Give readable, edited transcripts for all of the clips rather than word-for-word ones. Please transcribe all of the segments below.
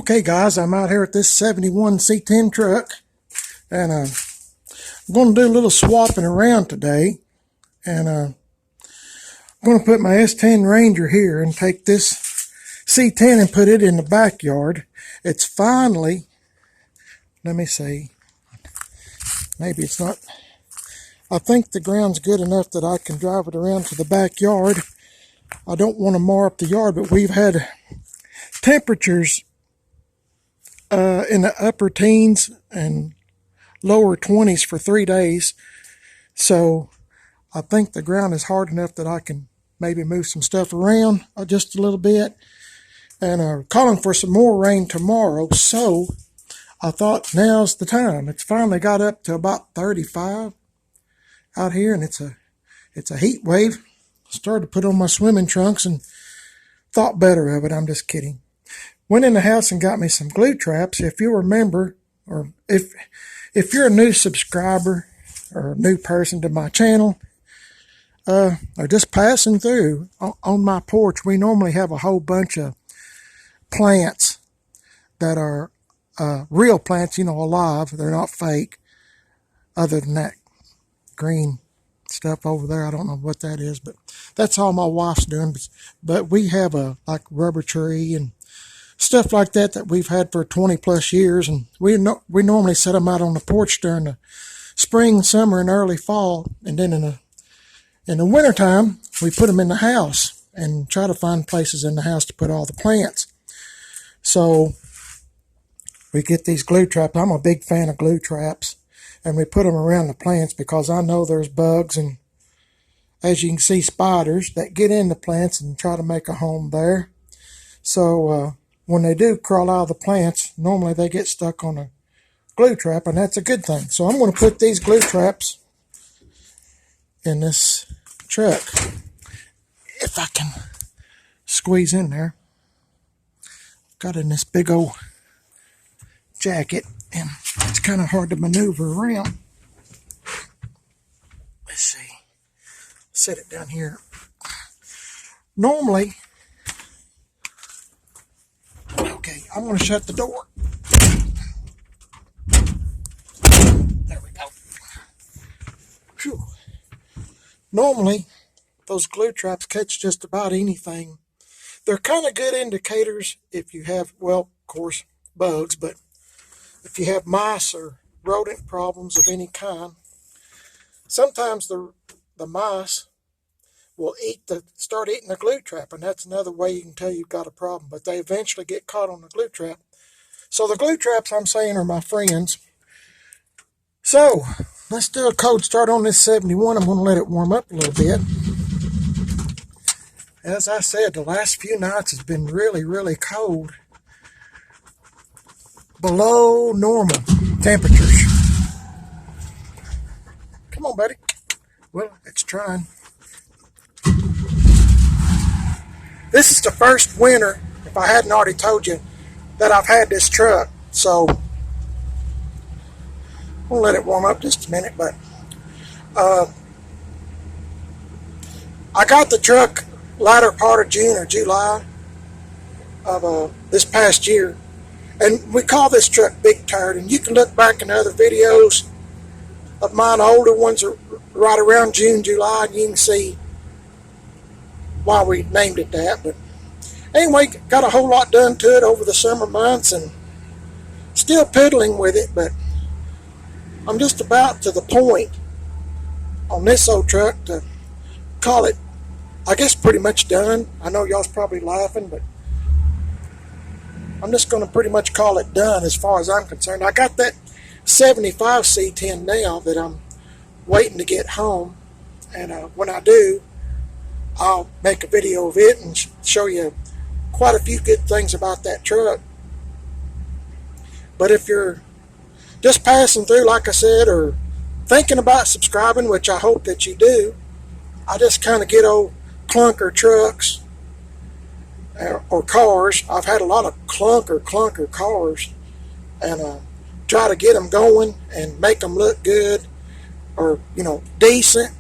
Okay guys, I'm out here at this 71 C10 truck, and I'm going to do a little swapping around today, and I'm going to put my S10 Ranger here and take this C10 and put it in the backyard. It's finally, let me see, maybe it's not, I think the ground's good enough that I can drive it around to the backyard. I don't want to mar up the yard, but we've had temperatures in the upper teens and lower 20s for 3 days. So I think the ground is hard enough that I can maybe move some stuff around just a little bit. And calling for some more rain tomorrow. So I thought now's the time. It's finally got up to about 35 out here, and it's a heat wave. Started to put on my swimming trunks and thought better of it. I'm just kidding. Went in the house and got me some glue traps. If you remember, or if you're a new subscriber or a new person to my channel, or just passing through, on my porch, we normally have a whole bunch of plants that are real plants, alive. They're not fake, other than that green stuff over there. I don't know what that is, but that's all my wife's doing. But we have a rubber tree and stuff like that we've had for 20 plus years, and we normally set them out on the porch during the spring, summer, and early fall, and then in the wintertime we put them in the house and try to find places in the house to put all the plants. So we get these glue traps. I'm a big fan of glue traps, and we put them around the plants because I know there's bugs and, as you can see, spiders that get in the plants and try to make a home there. So when they do crawl out of the plants, normally they get stuck on a glue trap, and that's a good thing. So I'm going to put these glue traps in this truck, if I can squeeze in there. Got in this big old jacket, and it's kind of hard to maneuver around. Let's see. Set it down here. Normally, okay, I'm going to shut the door. There we go. Whew. Normally, those glue traps catch just about anything. They're kind of good indicators if you have, well, of course, bugs, but if you have mice or rodent problems of any kind, sometimes the mice will start eating the glue trap, and that's another way you can tell you've got a problem. But they eventually get caught on the glue trap. So the glue traps, I'm saying, are my friends. So let's do a cold start on this 71. I'm going to let it warm up a little bit. As I said, the last few nights has been really, really cold. Below normal temperatures. Come on, buddy. Well, it's trying. This is the first winter, if I hadn't already told you, that I've had this truck. So we'll let it warm up just a minute. But I got the truck latter part of June or July of this past year. And we call this truck Big Turd. And you can look back in other videos of mine. Older ones are right around June, July, and you can see why we named it that. But anyway, got a whole lot done to it over the summer months, and still piddling with it. But I'm just about to the point on this old truck to call it, I guess, pretty much done. I know y'all's probably laughing, but I'm just going to pretty much call it done as far as I'm concerned. I got that 75 C10 now that I'm waiting to get home, and when I do, I'll make a video of it and show you quite a few good things about that truck. But if you're just passing through, like I said, or thinking about subscribing, which I hope that you do, I just kind of get old clunker trucks or cars. I've had a lot of clunker cars, and try to get them going and make them look good, or decent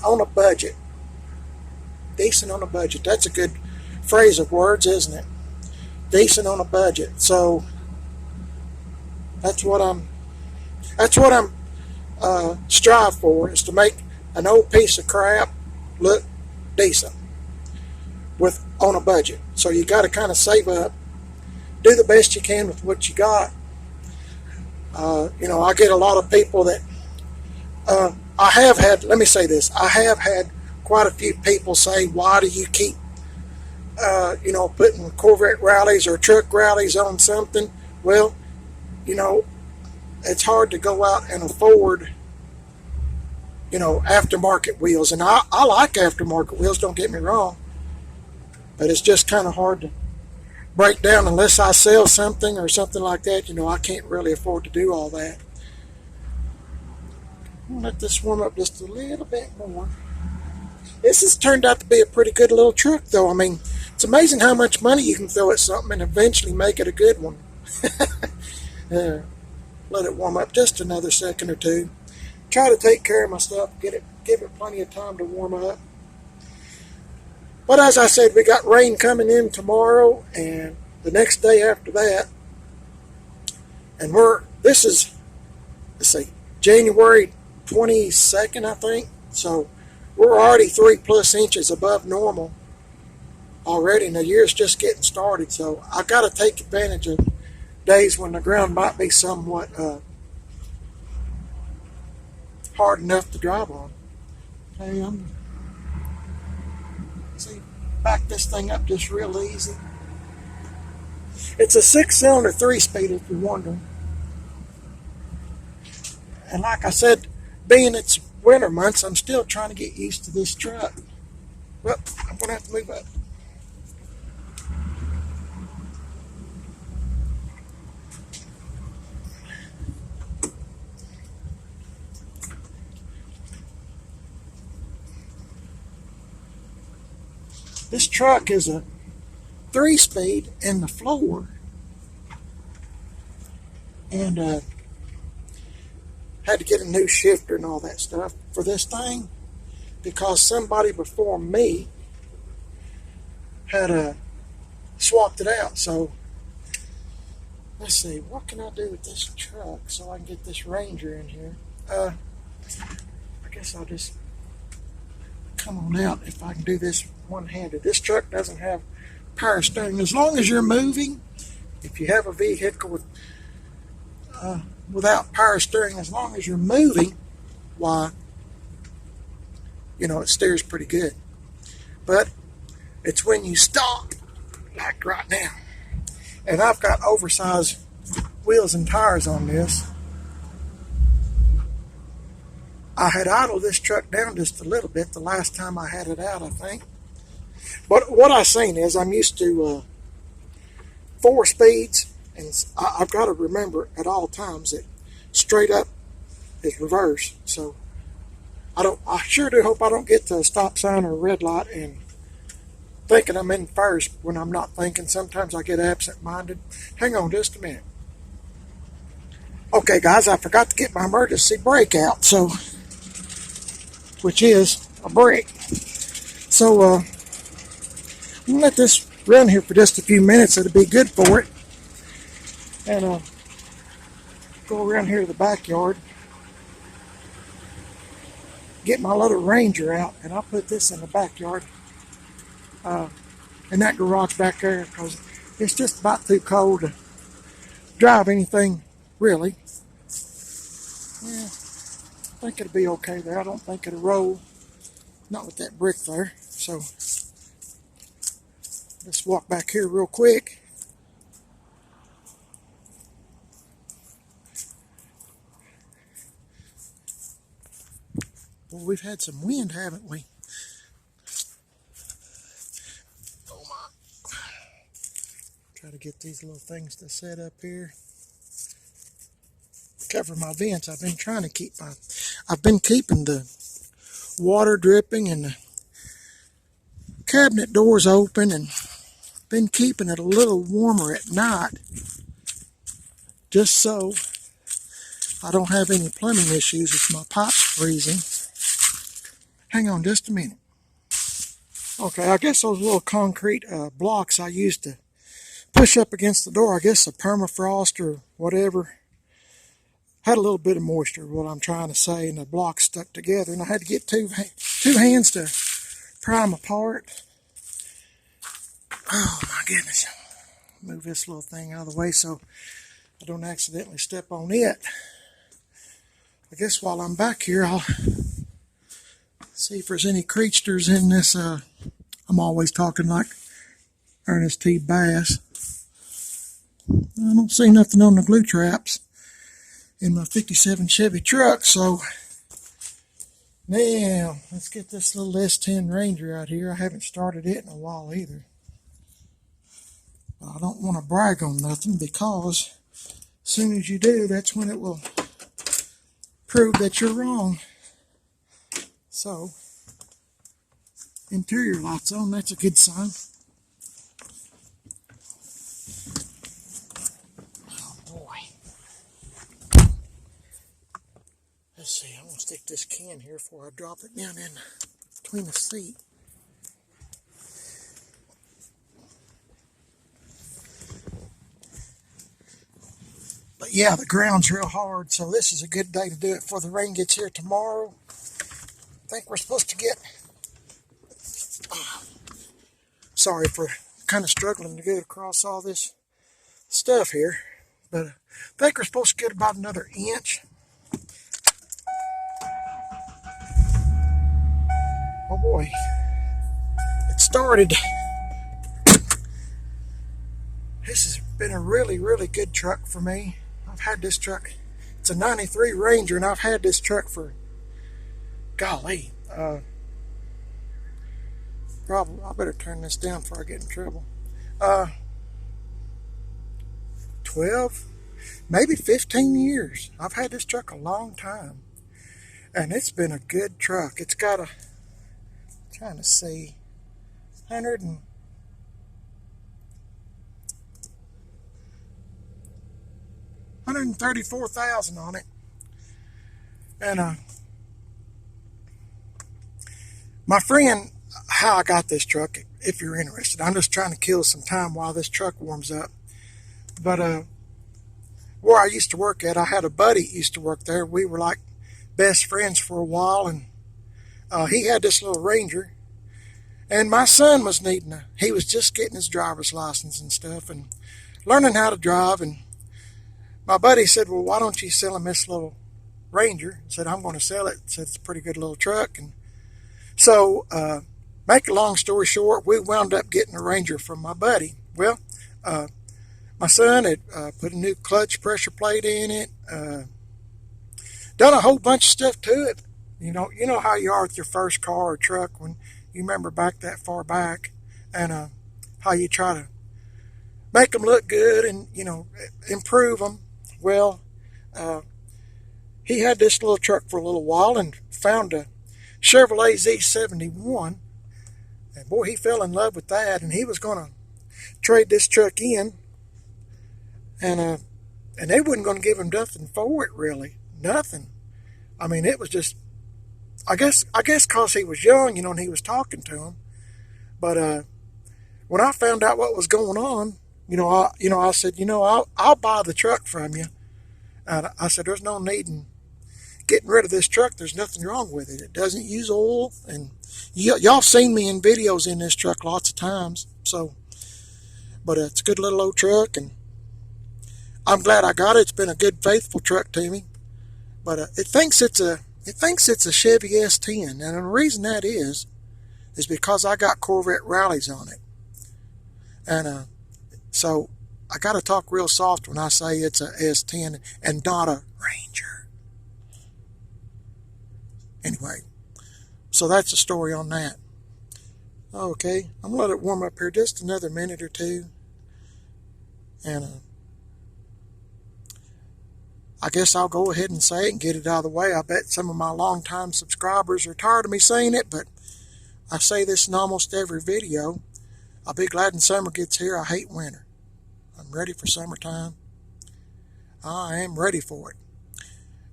on a budget. That's a good phrase of words, isn't it? Decent on a budget. So that's what I'm strive for, is to make an old piece of crap look decent with on a budget. So you got to kind of save up, do the best you can with what you got. I get a lot of people that I have had. Let me say this: I have had quite a few people say, "Why do you keep, putting Corvette rallies or truck rallies on something?" Well, it's hard to go out and afford, aftermarket wheels. And I like aftermarket wheels, don't get me wrong. But it's just kind of hard to break down unless I sell something or something like that. I can't really afford to do all that. I'll let this warm up just a little bit more. This has turned out to be a pretty good little truck, though. I mean, it's amazing how much money you can throw at something and eventually make it a good one. Let it warm up just another second or two. Try to take care of my stuff, give it plenty of time to warm up. But as I said, we got rain coming in tomorrow and the next day after that. And this is, let's see, January 22nd, I think. So we're already 3+ inches above normal already, and the year's just getting started. So I got to take advantage of days when the ground might be somewhat hard enough to drive on. Okay, back this thing up just real easy. It's a 6-cylinder 3-speed, if you're wondering. And like I said, being it's winter months, I'm still trying to get used to this truck. Well, I'm going to have to move up. This truck is a 3-speed in the floor, and had to get a new shifter and all that stuff for this thing because somebody before me had swapped it out. So let's see, what can I do with this truck so I can get this Ranger in here? I guess I'll just come on out if I can do this one-handed. This truck doesn't have power steering. As long as you're moving, if you have a vehicle without power steering, as long as you're moving, why, it steers pretty good. But it's when you stop, like right now, and I've got oversized wheels and tires on this. I had idled this truck down just a little bit the last time I had it out, I think. But what I've seen is I'm used to 4 speeds, and I've got to remember at all times that straight up is reverse. So I sure do hope I don't get to a stop sign or a red light and thinking I'm in first when I'm not thinking. Sometimes I get absent-minded. Hang on just a minute. Okay, guys, I forgot to get my emergency brake out, which is a brake. So I'm gonna let this run here for just a few minutes. It'll be good for it. And go around here to the backyard, get my little Ranger out, and I'll put this in the backyard in that garage back there because it's just about too cold to drive anything really. Yeah, I think it'll be okay there. I don't think it'll roll, not with that brick there. So let's walk back here real quick. Well, we've had some wind, haven't we? Oh my. Try to get these little things to set up here. Cover my vents. I've been keeping the water dripping and the cabinet doors open, and been keeping it a little warmer at night just so I don't have any plumbing issues if my pipe's freezing. Hang on just a minute. Okay, I guess those little concrete blocks I used to push up against the door, I guess a permafrost or whatever, had a little bit of moisture, what I'm trying to say, and the blocks stuck together, and I had to get two hands to pry them apart. Oh my goodness. Move this little thing out of the way so I don't accidentally step on it. I guess while I'm back here, I'll see if there's any creatures in this. I'm always talking like Ernest T. Bass. I don't see nothing on the glue traps in my 57 Chevy truck, so now let's get this little S10 Ranger out here. I haven't started it in a while either. But I don't want to brag on nothing, because as soon as you do, that's when it will prove that you're wrong. So, interior lights on, that's a good sign. Oh boy. Let's see, I'm going to stick this can here before I drop it down in between the seat. But yeah, the ground's real hard, so this is a good day to do it before the rain gets here tomorrow. I think we're supposed to get... sorry for kind of struggling to get across all this stuff here, but I think we're supposed to get about another inch. Oh boy, it started. This has been a really, really good truck for me. I've had this truck, it's a 93 Ranger, and I've had this truck for, golly, probably, I better turn this down before I get in trouble. 12, maybe 15 years. I've had this truck a long time, and it's been a good truck. It's got a, trying to see, 134,000 on it. And my friend, how I got this truck, if you're interested, I'm just trying to kill some time while this truck warms up. But where I used to work at, I had a buddy that used to work there. We were like best friends for a while, and he had this little Ranger, and my son was he was just getting his driver's license and stuff and learning how to drive. And my buddy said, well, why don't you sell him this little Ranger? I said, I'm going to sell it. Said, it's a pretty good little truck. And so, make a long story short, we wound up getting a Ranger from my buddy. Well, my son had put a new clutch pressure plate in it, done a whole bunch of stuff to it. You know how you are with your first car or truck when you remember back that far back, and how you try to make them look good and, improve them. Well, he had this little truck for a little while and found a Chevrolet Z71. And boy, he fell in love with that, and he was going to trade this truck in. And they wasn't going to give him nothing for it, really. Nothing. I mean, it was just, I guess because he was young, and he was talking to him. But when I found out what was going on, I said, I'll buy the truck from you. And I said, there's no need in getting rid of this truck. There's nothing wrong with it. It doesn't use oil. And y'all seen me in videos in this truck lots of times. So, but it's a good little old truck, and I'm glad I got it. It's been a good, faithful truck to me. But it thinks it's a Chevy S10. And the reason that is because I got Corvette rallies on it. And so I got to talk real soft when I say it's a S10 and not a Ranger. Anyway, so that's the story on that. Okay, I'm going to let it warm up here just another minute or two. And I guess I'll go ahead and say it and get it out of the way. I bet some of my longtime subscribers are tired of me saying it, but I say this in almost every video. I'll be glad when summer gets here. I hate winter. I'm ready for summertime. I am ready for it.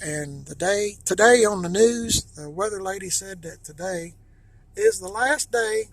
And today on the news, the weather lady said that today is the last day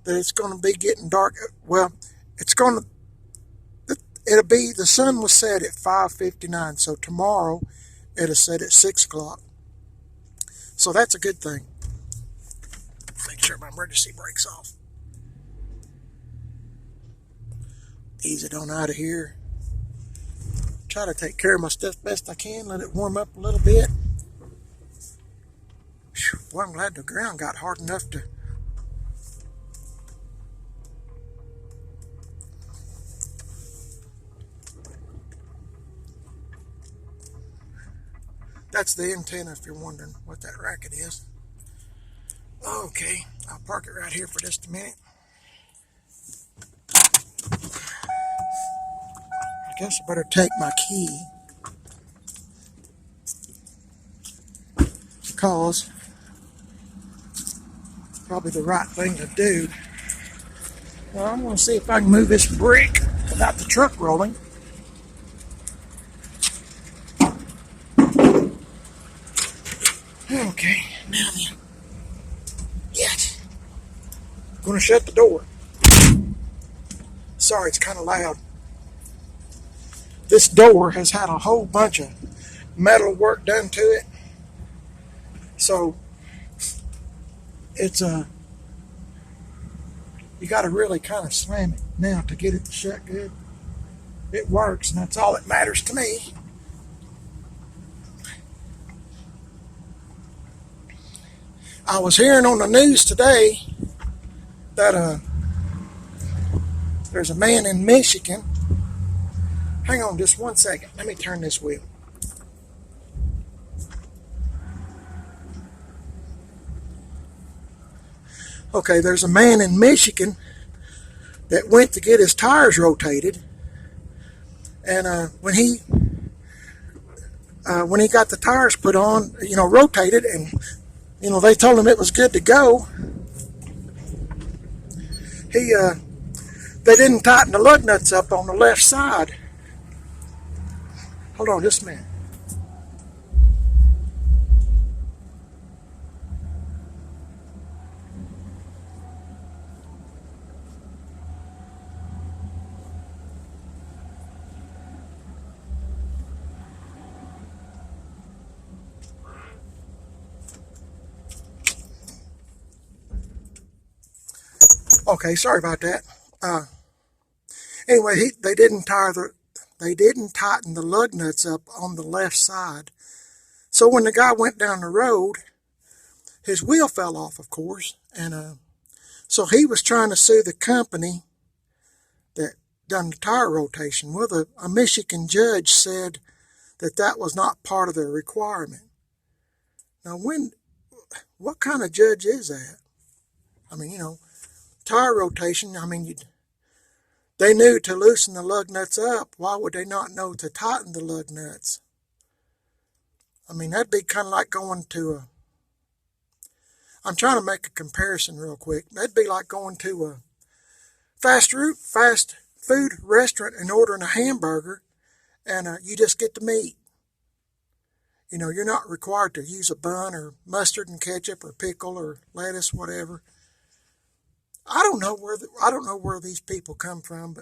that it's going to be getting dark. Well, it's going to, it'll be, the sun was set at 5:59, so tomorrow it'll set at 6 o'clock. So that's a good thing. Make sure my emergency brake's off. Ease it on out of here. Try to take care of my stuff best I can. Let it warm up a little bit. Whew, boy, I'm glad the ground got hard enough to... That's the antenna, if you're wondering what that racket is. Okay, I'll park it right here for just a minute. I guess I better take my key, because probably the right thing to do. Well, I'm going to see if I can move this brick without the truck rolling. Okay, now then. Yes. I'm going to shut the door. Sorry, it's kind of loud. This door has had a whole bunch of metal work done to it. So, it's you got to really kind of slam it now to get it to shut good. It works, and that's all that matters to me. I was hearing on the news today that there's a man in Michigan. Hang on just one second. Let me turn this wheel. Okay, there's a man in Michigan that went to get his tires rotated, and when he got the tires put on, rotated, and they told him it was good to go. They didn't tighten the lug nuts up on the left side. Hold on just a minute. Okay, sorry about that. Anyway, they didn't tighten the lug nuts up on the left side. So when the guy went down the road, his wheel fell off, of course, and so he was trying to sue the company that done the tire rotation. Well, a Michigan judge said that was not part of the requirement. Now, what kind of judge is that? I mean, tire rotation, they knew to loosen the lug nuts up. Why would they not know to tighten the lug nuts? That'd be kind of like going to I'm trying to make a comparison real quick. That'd be like going to a fast food restaurant and ordering a hamburger, and you just get the meat. You're not required to use a bun or mustard and ketchup or pickle or lettuce, whatever. I don't know where these people come from,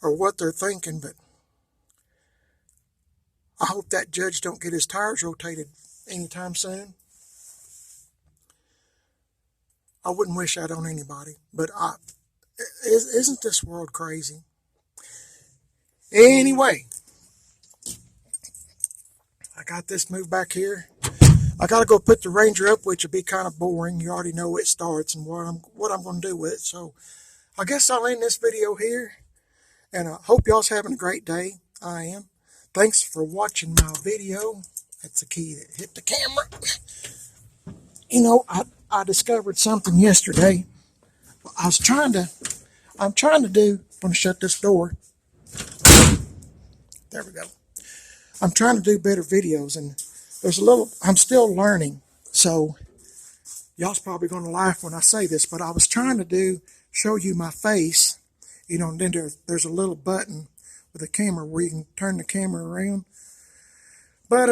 or what they're thinking, but I hope that judge don't get his tires rotated anytime soon. I wouldn't wish that on anybody, but isn't this world crazy? Anyway, I got this moved back here. I got to go put the Ranger up, which will be kind of boring. You already know it starts and what I'm going to do with it. So I guess I'll end this video here, and I hope y'all's having a great day. I am. Thanks for watching my video. That's the key that hit the camera. I discovered something yesterday. I'm trying to shut this door. There we go. I'm trying to do better videos, and I'm still learning, so y'all's probably going to laugh when I say this, but I was trying to show you my face, and then there's a little button with a camera where you can turn the camera around. But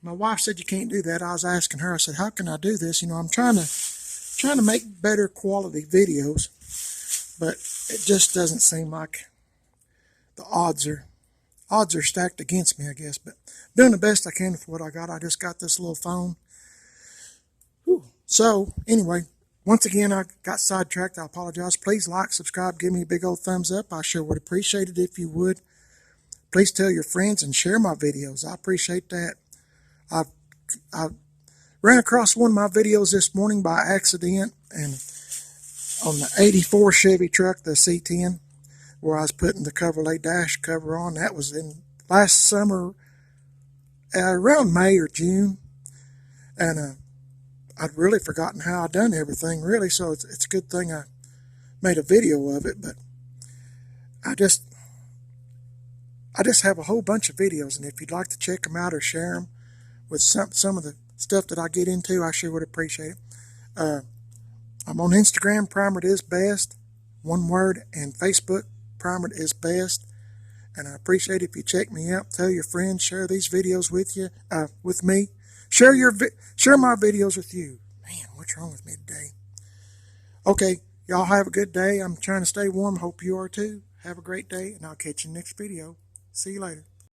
my wife said you can't do that. I was asking her, I said, how can I do this? I'm trying to trying to make better quality videos, but it just doesn't seem like the odds are stacked against me, I guess. But doing the best I can with what I got. I just got this little phone. Whew. So anyway, once again, I got sidetracked. I apologize. Please like, subscribe, give me a big old thumbs up. I sure would appreciate it if you would. Please tell your friends and share my videos. I appreciate that. I ran across one of my videos this morning by accident, and on the 84 Chevy truck, the C10, where I was putting the Chevrolet dash cover on. That was in last summer, around May or June, and I'd really forgotten how I'd done everything, really, so it's a good thing I made a video of it. But I just have a whole bunch of videos, and if you'd like to check them out or share them with some of the stuff that I get into, I sure would appreciate it. I'm on Instagram, Primered is Best, one word, and Facebook, Primered is Best. And I appreciate if you check me out, tell your friends, share these videos with you, with me. Share my videos with you. Man, what's wrong with me today? Okay, y'all have a good day. I'm trying to stay warm. Hope you are too. Have a great day, and I'll catch you next video. See you later.